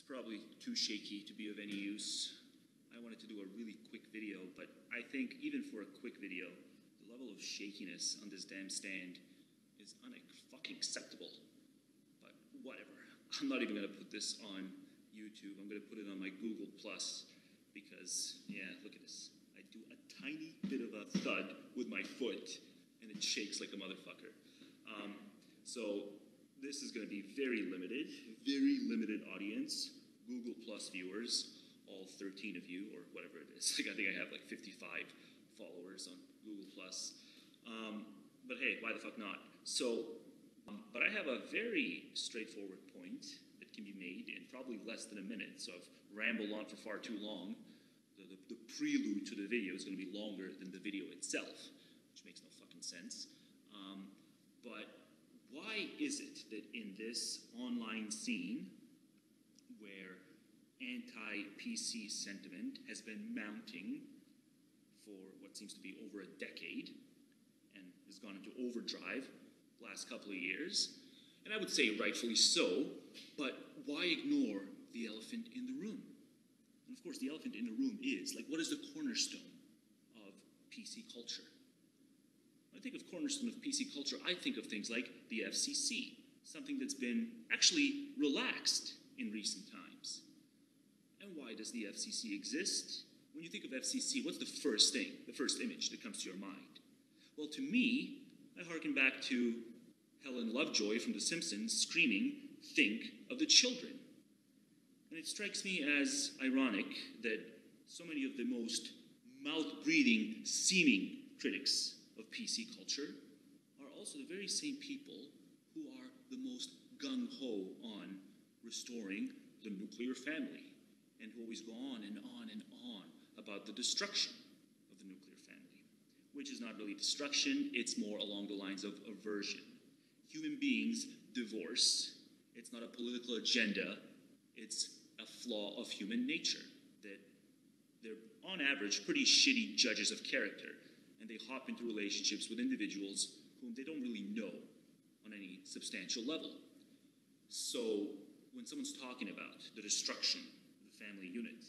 probably too shaky to be of any use. I wanted to do a really quick video, but I think even for a quick video, the level of shakiness on this damn stand is fucking acceptable. But whatever. I'm not even gonna put this on YouTube. I'm gonna put it on my Google Plus because, yeah, look at this. I do a tiny bit of a thud with my foot and it shakes like a motherfucker. So this is gonna be very limited audience. Google Plus viewers, all 13 of you, or whatever it is. Like, I think I have like 55 followers on Google Plus. But hey, why the fuck not? So, but I have a very straightforward point that can be made in probably less than a minute. So I've rambled on for far too long. The prelude to the video is going to be longer than the video itself, which makes no fucking sense. But why is it that in this online scene where anti-PC sentiment has been mounting for what seems to be over a decade and has gone into overdrive the last couple of years, and I would say rightfully so, but why ignore the elephant in the room? And of course, the elephant in the room is, like, what is the cornerstone of PC culture? When I think of cornerstone of PC culture, I think of things like the FCC, something that's been actually relaxed in recent times. And why does the FCC exist? When you think of FCC, what's the first thing, the first image that comes to your mind? Well, to me, I hearken back to Helen Lovejoy from The Simpsons screaming, "Think of the children." And it strikes me as ironic that so many of the most mouth-breathing, seeming critics of PC culture are also the very same people who are the most gung-ho on restoring the nuclear family, and who always go on and on and on about the destruction of the nuclear family, which is not really destruction, it's more along the lines of aversion. Human beings divorce. It's not a political agenda, it's a flaw of human nature, that they're on average pretty shitty judges of character, and they hop into relationships with individuals whom they don't really know on any substantial level. So when someone's talking about the destruction of the family unit,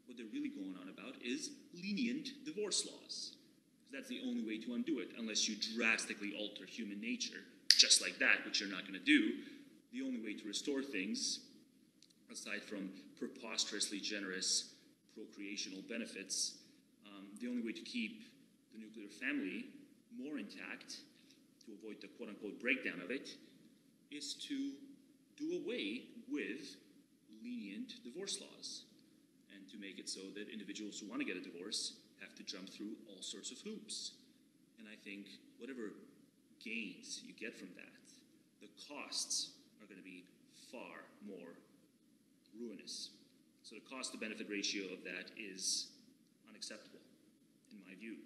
what they're really going on about is lenient divorce laws. Because that's the only way to undo it, unless you drastically alter human nature, just like that, which you're not going to do. The only way to restore things, aside from preposterously generous procreational benefits, the only way to keep the nuclear family more intact, to avoid the quote-unquote breakdown of it, is to do away with lenient divorce laws, and to make it so that individuals who want to get a divorce have to jump through all sorts of hoops. And I think whatever gains you get from that, the costs are going to be far more ruinous. So the cost-to-benefit ratio of that is unacceptable, in my view.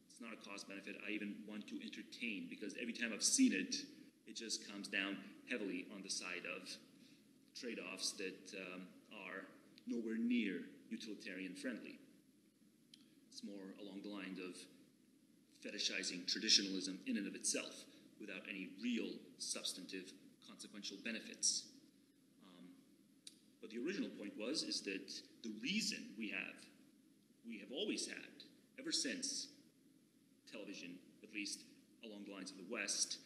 It's not a cost-benefit I even want to entertain, because every time I've seen it, it just comes down heavily on the side of trade-offs that are nowhere near utilitarian friendly. It's more along the lines of fetishizing traditionalism in and of itself without any real substantive consequential benefits. But the original point is that the reason we have always had, ever since television, at least along the lines of the West,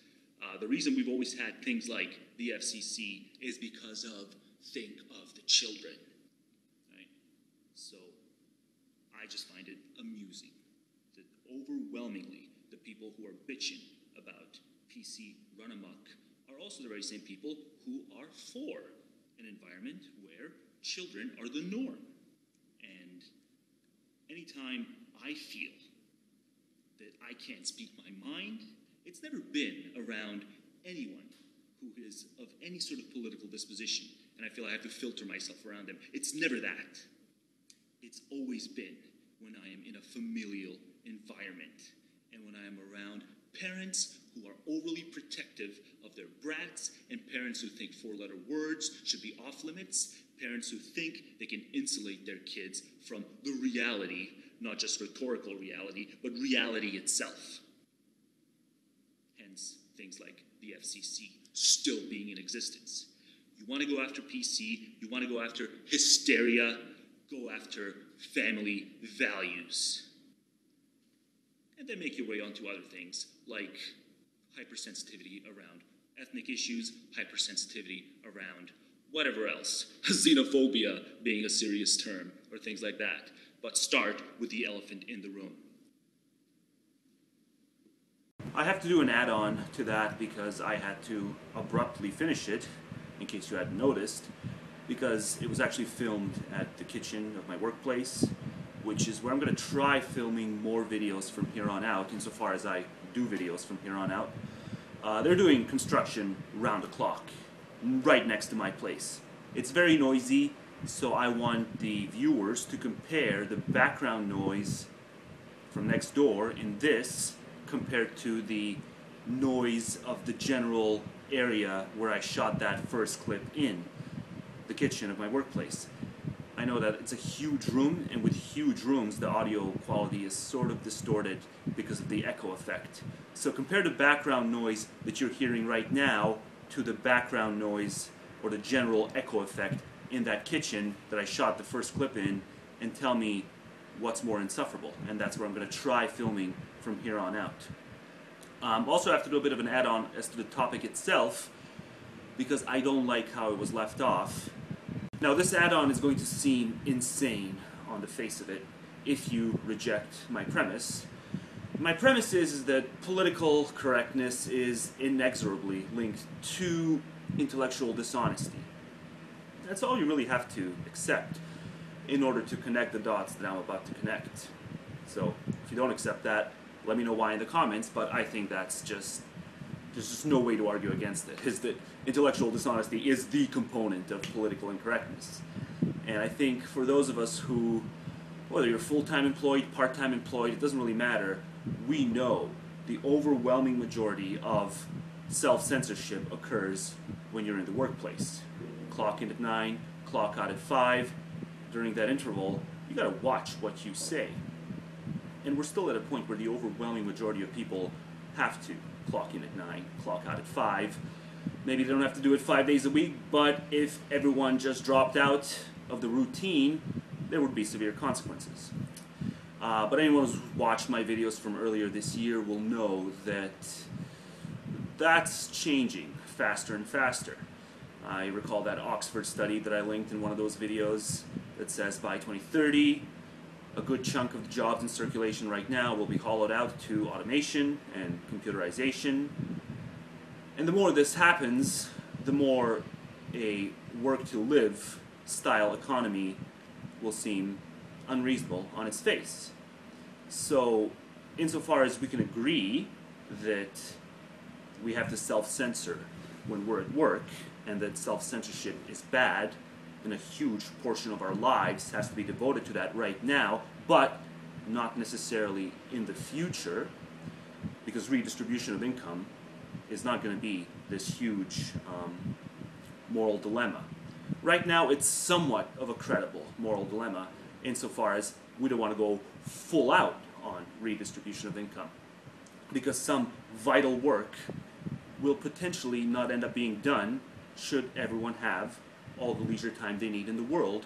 the reason we've always had things like the FCC is because of think of the children, right? So I just find it amusing that overwhelmingly the people who are bitching about PC run amok are also the very same people who are for an environment where children are the norm. And anytime I feel that I can't speak my mind, it's never been around anyone who is of any sort of political disposition, and I feel I have to filter myself around them. It's never that. It's always been when I am in a familial environment, and when I am around parents who are overly protective of their brats, and parents who think four-letter words should be off limits, parents who think they can insulate their kids from the reality, not just rhetorical reality, but reality itself. Hence, things like the FCC still being in existence. You want to go after PC, you want to go after hysteria, go after family values. And then make your way onto other things like hypersensitivity around ethnic issues, hypersensitivity around whatever else, xenophobia being a serious term, or things like that. But start with the elephant in the room. I have to do an add-on to that because I had to abruptly finish it, in case you hadn't noticed, because it was actually filmed at the kitchen of my workplace, which is where I'm going to try filming more videos from here on out, insofar as I do videos from here on out. They're doing construction round the clock, right next to my place. It's very noisy, so I want the viewers to compare the background noise from next door in this compared to the noise of the general area where I shot that first clip in, the kitchen of my workplace. I know that it's a huge room, and with huge rooms the audio quality is sort of distorted because of the echo effect. So compare the background noise that you're hearing right now to the background noise or the general echo effect in that kitchen that I shot the first clip in, and tell me what's more insufferable. And that's where I'm going to try filming from here on out. Also, I have to do a bit of an add-on as to the topic itself, because I don't like how it was left off. Now, this add-on is going to seem insane on the face of it if you reject my premise. My premise is that political correctness is inexorably linked to intellectual dishonesty. That's all you really have to accept in order to connect the dots that I'm about to connect. So, if you don't accept that, let me know why in the comments, but I think that's just, there's just no way to argue against it, is that intellectual dishonesty is the component of political incorrectness. And I think for those of us who, whether you're full-time employed, part-time employed, it doesn't really matter, we know the overwhelming majority of self-censorship occurs when you're in the workplace. Clock in at 9, clock out at 5. During that interval, you gotta watch what you say. And we're still at a point where the overwhelming majority of people have to clock in at 9, clock out at 5. Maybe they don't have to do it 5 days a week, but if everyone just dropped out of the routine, there would be severe consequences. But anyone who's watched my videos from earlier this year will know that that's changing faster and faster. I recall that Oxford study that I linked in one of those videos that says by 2030, a good chunk of the jobs in circulation right now will be hollowed out to automation and computerization. And the more this happens, the more a work-to-live style economy will seem unreasonable on its face. So, insofar as we can agree that we have to self-censor when we're at work, and that self-censorship is bad, and a huge portion of our lives has to be devoted to that right now, but not necessarily in the future, because redistribution of income is not going to be this huge moral dilemma. Right now, it's somewhat of a credible moral dilemma, insofar as we don't want to go full out on redistribution of income, because some vital work will potentially not end up being done should everyone have all the leisure time they need in the world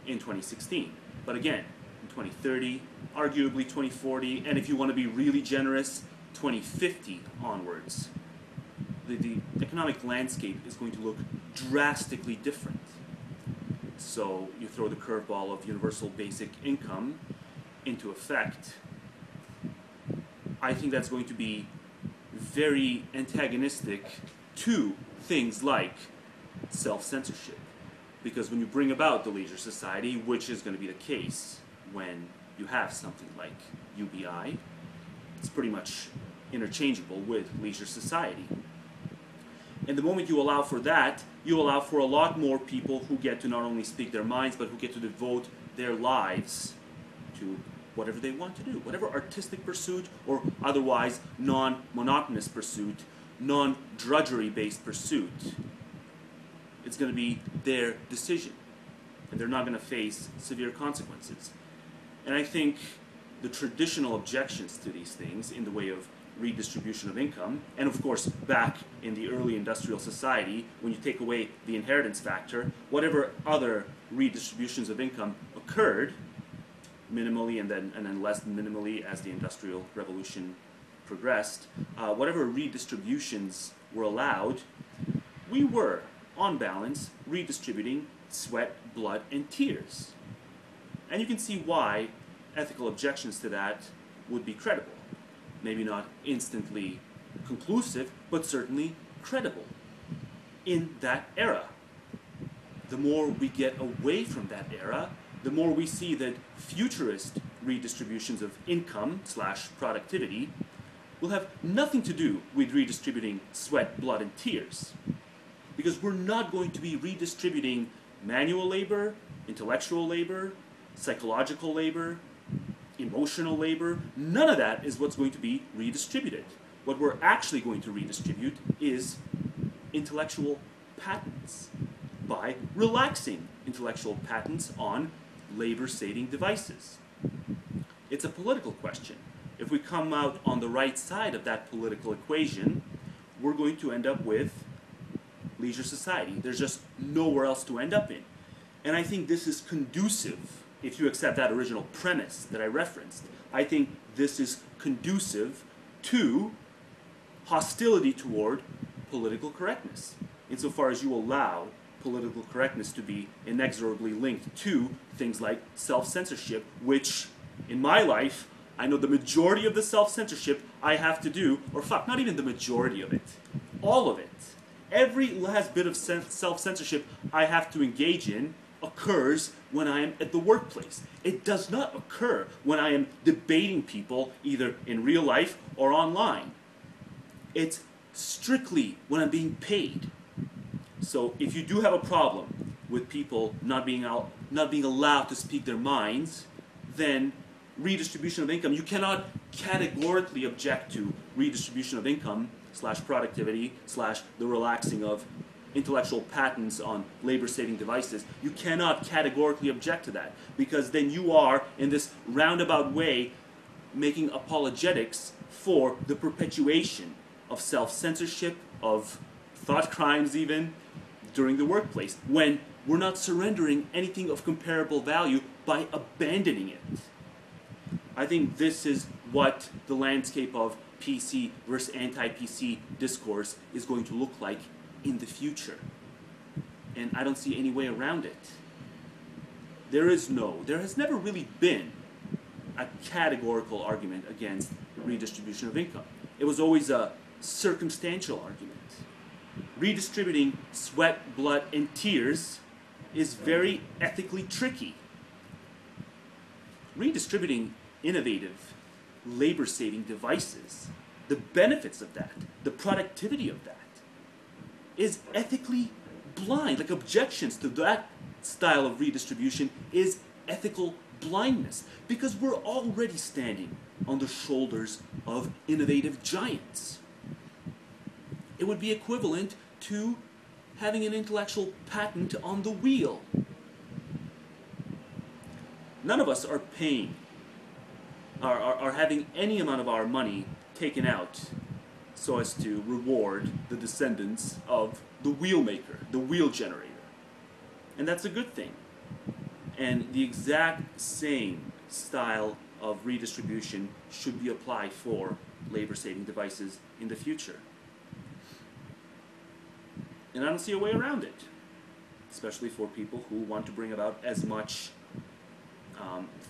in 2016. But again, in 2030, arguably 2040, and if you want to be really generous, 2050 onwards, the economic landscape is going to look drastically different. So you throw the curveball of universal basic income into effect, I think that's going to be very antagonistic to things like self-censorship. Because when you bring about the leisure society, which is going to be the case when you have something like UBI, it's pretty much interchangeable with leisure society. And the moment you allow for that, you allow for a lot more people who get to not only speak their minds, but who get to devote their lives to whatever they want to do, whatever artistic pursuit or otherwise non-monotonous pursuit, non-drudgery-based pursuit. It's going to be their decision, and they're not going to face severe consequences. And I think the traditional objections to these things, in the way of redistribution of income. And of course, back in the early industrial society, when you take away the inheritance factor, whatever other redistributions of income occurred, minimally and then less minimally as the Industrial Revolution progressed, whatever redistributions were allowed, we were, on balance, redistributing sweat, blood, and tears. And you can see why ethical objections to that would be credible. Maybe not instantly conclusive, but certainly credible in that era. The more we get away from that era, the more we see that futurist redistributions of income / productivity will have nothing to do with redistributing sweat, blood, and tears. Because we're not going to be redistributing manual labor, intellectual labor, psychological labor, emotional labor. None of that is what's going to be redistributed. What we're actually going to redistribute is intellectual patents by relaxing intellectual patents on labor-saving devices. It's a political question. If we come out on the right side of that political equation, we're going to end up with leisure society. There's just nowhere else to end up in. And I think this is conducive, if you accept that original premise that I referenced, I think this is conducive to hostility toward political correctness, insofar as you allow political correctness to be inexorably linked to things like self-censorship, which, in my life, I know the majority of the self-censorship I have to do, or fuck, not even the majority of it, all of it. Every last bit of self-censorship I have to engage in occurs when I am at the workplace. It does not occur when I am debating people either in real life or online. It's strictly when I'm being paid. So if you do have a problem with people not being allowed to speak their minds, then redistribution of income, you cannot categorically object to redistribution of income / productivity / the relaxing of intellectual patents on labor-saving devices. You cannot categorically object to that, because then you are, in this roundabout way, making apologetics for the perpetuation of self-censorship, of thought crimes even, during the workplace, when we're not surrendering anything of comparable value by abandoning it. I think this is what the landscape of PC versus anti-PC discourse is going to look like in the future. And I don't see any way around it. There has never really been a categorical argument against redistribution of income. It was always a circumstantial argument. Redistributing sweat, blood, and tears is very ethically tricky. Redistributing innovative, labor-saving devices, the benefits of that, the productivity of that, is ethically blind. Like, objections to that style of redistribution is ethical blindness, because we're already standing on the shoulders of innovative giants. It would be equivalent to having an intellectual patent on the wheel. None of us are paying, are having any amount of our money taken out so as to reward the descendants of the wheel maker, the wheel generator. And that's a good thing. And the exact same style of redistribution should be applied for labor-saving devices in the future. And I don't see a way around it, especially for people who want to bring about as much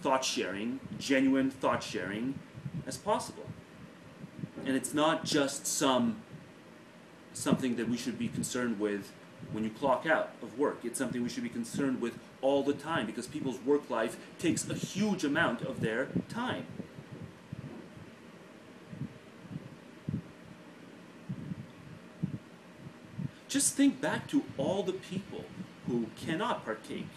thought sharing, genuine thought sharing, as possible. And it's not just something that we should be concerned with when you clock out of work. It's something we should be concerned with all the time, because people's work life takes a huge amount of their time. Just think back to all the people who cannot partake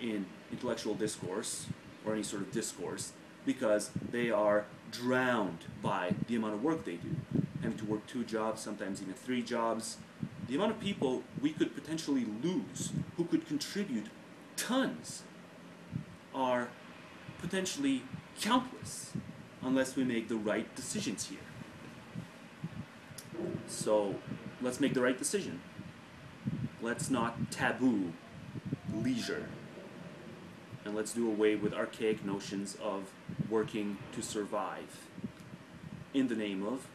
in intellectual discourse or any sort of discourse because they are drowned by the amount of work they do, having to work 2 jobs, sometimes even 3 jobs. The amount of people we could potentially lose who could contribute tons are potentially countless unless we make the right decisions here. So let's make the right decision. Let's not taboo leisure. And let's do away with archaic notions of working to survive in the name of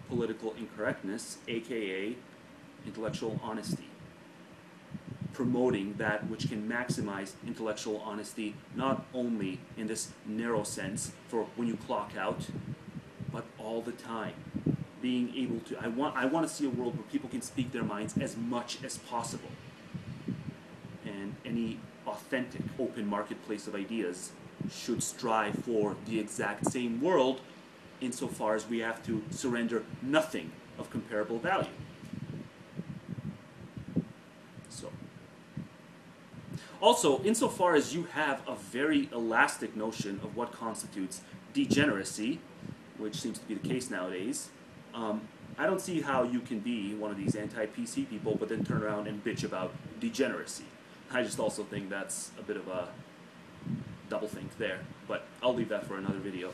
political incorrectness, aka intellectual honesty. Promoting that which can maximize intellectual honesty, not only in this narrow sense for when you clock out, but all the time. Being able to, I want to see a world where people can speak their minds as much as possible. And any authentic open marketplace of ideas should strive for the exact same world, insofar as we have to surrender nothing of comparable value. So, also, insofar as you have a very elastic notion of what constitutes degeneracy, which seems to be the case nowadays, I don't see how you can be one of these anti-PC people but then turn around and bitch about degeneracy. I just also think that's a bit of a doublethink there, but I'll leave that for another video.